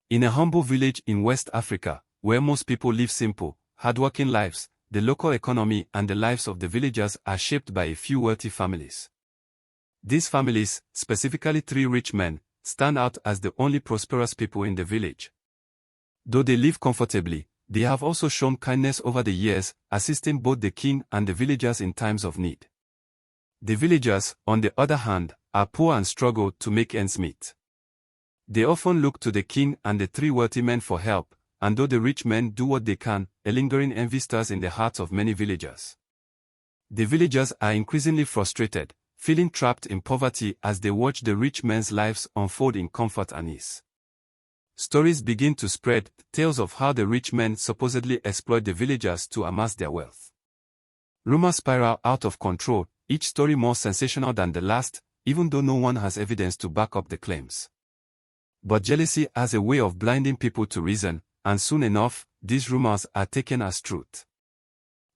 In a humble village in West Africa, where most people live simple, hardworking lives, the local economy and the lives of the villagers are shaped by a few wealthy families. These families, specifically 3 rich men, stand out as the only prosperous people in the village. Though they live comfortably, they have also shown kindness over the years, assisting both the king and the villagers in times of need. The villagers, on the other hand, are poor and struggle to make ends meet. They often look to the king and the 3 wealthy men for help, and though the rich men do what they can, a lingering envy stirs in the hearts of many villagers. The villagers are increasingly frustrated, feeling trapped in poverty as they watch the rich men's lives unfold in comfort and ease. Stories begin to spread, tales of how the rich men supposedly exploit the villagers to amass their wealth. Rumors spiral out of control, each story more sensational than the last, even though no one has evidence to back up the claims. But jealousy has a way of blinding people to reason, and soon enough, these rumors are taken as truth.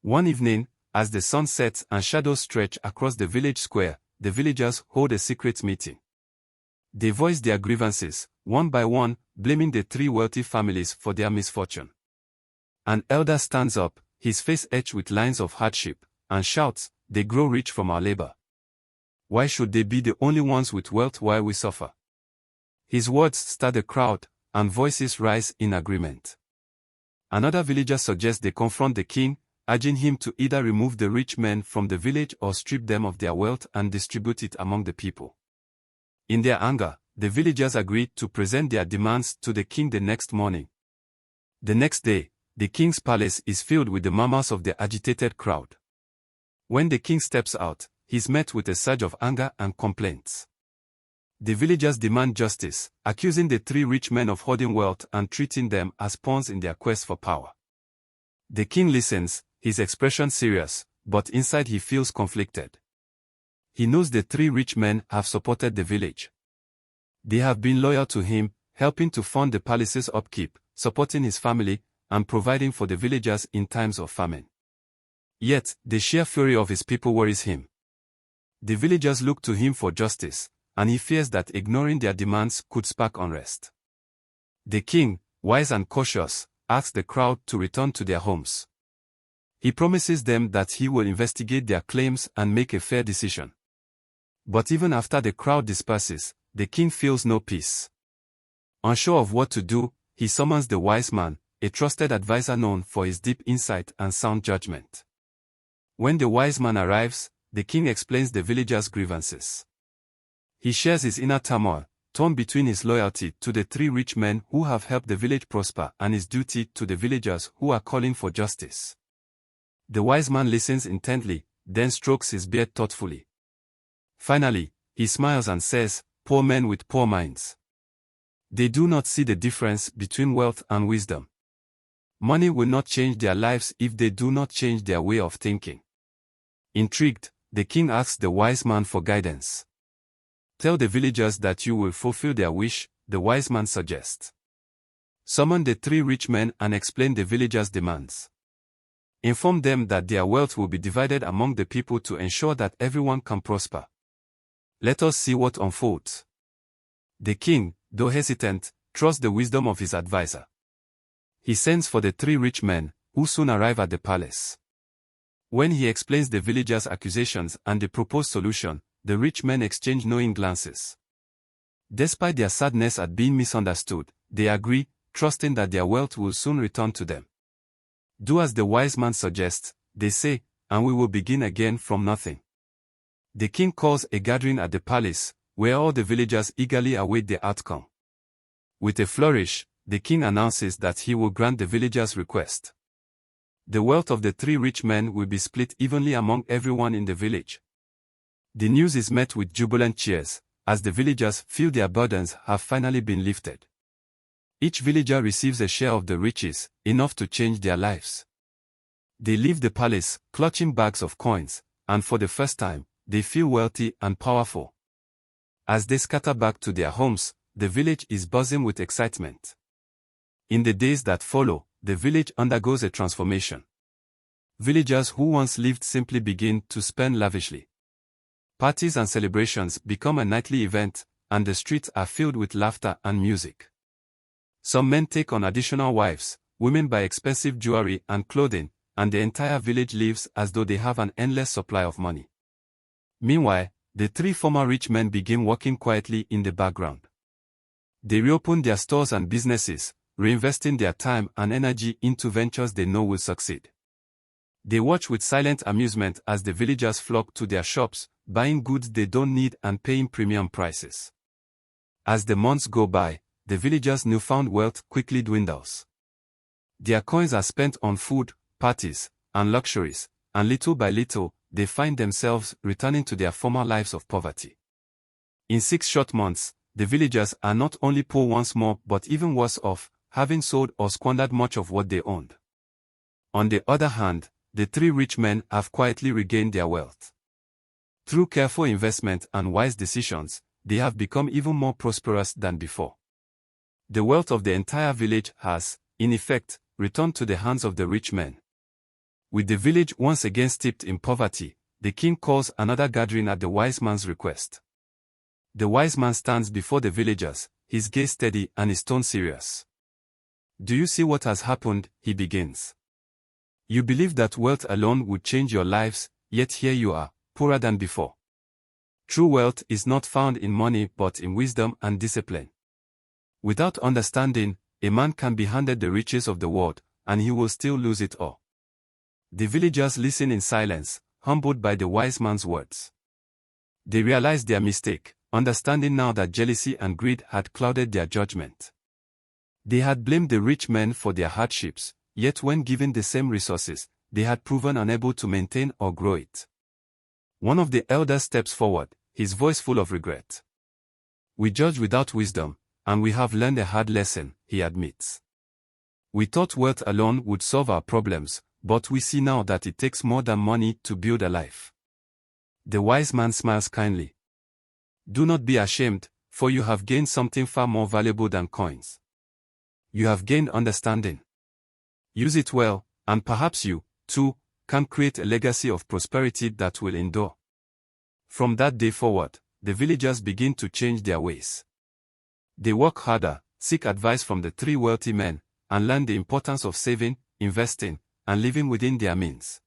One evening, as the sun sets and shadows stretch across the village square, the villagers hold a secret meeting. They voice their grievances, one by one, blaming the 3 wealthy families for their misfortune. An elder stands up, his face etched with lines of hardship, and shouts, "They grow rich from our labor. Why should they be the only ones with wealth while we suffer?" His words stir the crowd, and voices rise in agreement. Another villager suggests they confront the king, urging him to either remove the rich men from the village or strip them of their wealth and distribute it among the people. In their anger, the villagers agreed to present their demands to the king the next morning. The next day, the king's palace is filled with the murmurs of the agitated crowd. When the king steps out, he is met with a surge of anger and complaints. The villagers demand justice, accusing the 3 rich men of hoarding wealth and treating them as pawns in their quest for power. The king listens, his expression serious, but inside he feels conflicted. He knows the 3 rich men have supported the village. They have been loyal to him, helping to fund the palace's upkeep, supporting his family, and providing for the villagers in times of famine. Yet, the sheer fury of his people worries him. The villagers look to him for justice, and he fears that ignoring their demands could spark unrest. The king, wise and cautious, asks the crowd to return to their homes. He promises them that he will investigate their claims and make a fair decision. But even after the crowd disperses, the king feels no peace. Unsure of what to do, he summons the wise man, a trusted advisor known for his deep insight and sound judgment. When the wise man arrives, the king explains the villagers' grievances. He shares his inner turmoil, torn between his loyalty to the 3 rich men who have helped the village prosper and his duty to the villagers who are calling for justice. The wise man listens intently, then strokes his beard thoughtfully. Finally, he smiles and says, "Poor men with poor minds. They do not see the difference between wealth and wisdom. Money will not change their lives if they do not change their way of thinking." Intrigued, the king asks the wise man for guidance. "Tell the villagers that you will fulfill their wish," the wise man suggests. "Summon the 3 rich men and explain the villagers' demands. Inform them that their wealth will be divided among the people to ensure that everyone can prosper. Let us see what unfolds." The king, though hesitant, trusts the wisdom of his advisor. He sends for the 3 rich men, who soon arrive at the palace. When he explains the villagers' accusations and the proposed solution, the rich men exchange knowing glances. Despite their sadness at being misunderstood, they agree, trusting that their wealth will soon return to them. "Do as the wise man suggests," they say, "and we will begin again from nothing." The king calls a gathering at the palace, where all the villagers eagerly await the outcome. With a flourish, the king announces that he will grant the villagers' request. The wealth of the 3 rich men will be split evenly among everyone in the village. The news is met with jubilant cheers, as the villagers feel their burdens have finally been lifted. Each villager receives a share of the riches, enough to change their lives. They leave the palace, clutching bags of coins, and for the first time, they feel wealthy and powerful. As they scatter back to their homes, the village is buzzing with excitement. In the days that follow, the village undergoes a transformation. Villagers who once lived simply begin to spend lavishly. Parties and celebrations become a nightly event, and the streets are filled with laughter and music. Some men take on additional wives, women buy expensive jewelry and clothing, and the entire village lives as though they have an endless supply of money. Meanwhile, the three former rich men begin working quietly in the background. They reopen their stores and businesses, reinvesting their time and energy into ventures they know will succeed. They watch with silent amusement as the villagers flock to their shops, buying goods they don't need and paying premium prices. As the months go by, the villagers' newfound wealth quickly dwindles. Their coins are spent on food, parties, and luxuries, and little by little, they find themselves returning to their former lives of poverty. In 6 short months, the villagers are not only poor once more but even worse off, having sold or squandered much of what they owned. On the other hand, the three rich men have quietly regained their wealth. Through careful investment and wise decisions, they have become even more prosperous than before. The wealth of the entire village has, in effect, returned to the hands of the rich men. With the village once again steeped in poverty, the king calls another gathering at the wise man's request. The wise man stands before the villagers, his gaze steady and his tone serious. "Do you see what has happened?" he begins. "You believe that wealth alone would change your lives, yet here you are, poorer than before. True wealth is not found in money but in wisdom and discipline. Without understanding, a man can be handed the riches of the world, and he will still lose it all." The villagers listen in silence, humbled by the wise man's words. They realize their mistake, understanding now that jealousy and greed had clouded their judgment. They had blamed the rich men for their hardships, yet when given the same resources, they had proven unable to maintain or grow it. One of the elders steps forward, his voice full of regret. "We judge without wisdom, and we have learned a hard lesson," he admits. "We thought wealth alone would solve our problems, but we see now that it takes more than money to build a life." The wise man smiles kindly. "Do not be ashamed, for you have gained something far more valuable than coins. You have gained understanding. Use it well, and perhaps you, too, can create a legacy of prosperity that will endure." From that day forward, the villagers begin to change their ways. They work harder, seek advice from the three wealthy men, and learn the importance of saving, investing, and living within their means.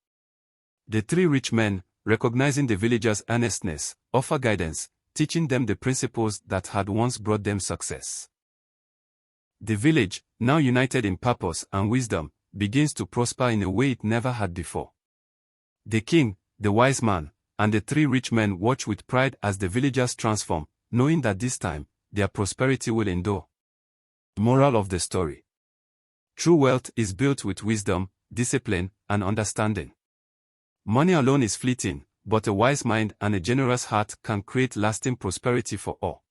The three rich men, recognizing the villagers' earnestness, offer guidance, teaching them the principles that had once brought them success. The village, now united in purpose and wisdom, begins to prosper in a way it never had before. The king, the wise man, and the three rich men watch with pride as the villagers transform, knowing that this time, their prosperity will endure. Moral of the story: true wealth is built with wisdom, discipline, and understanding. Money alone is fleeting, but a wise mind and a generous heart can create lasting prosperity for all.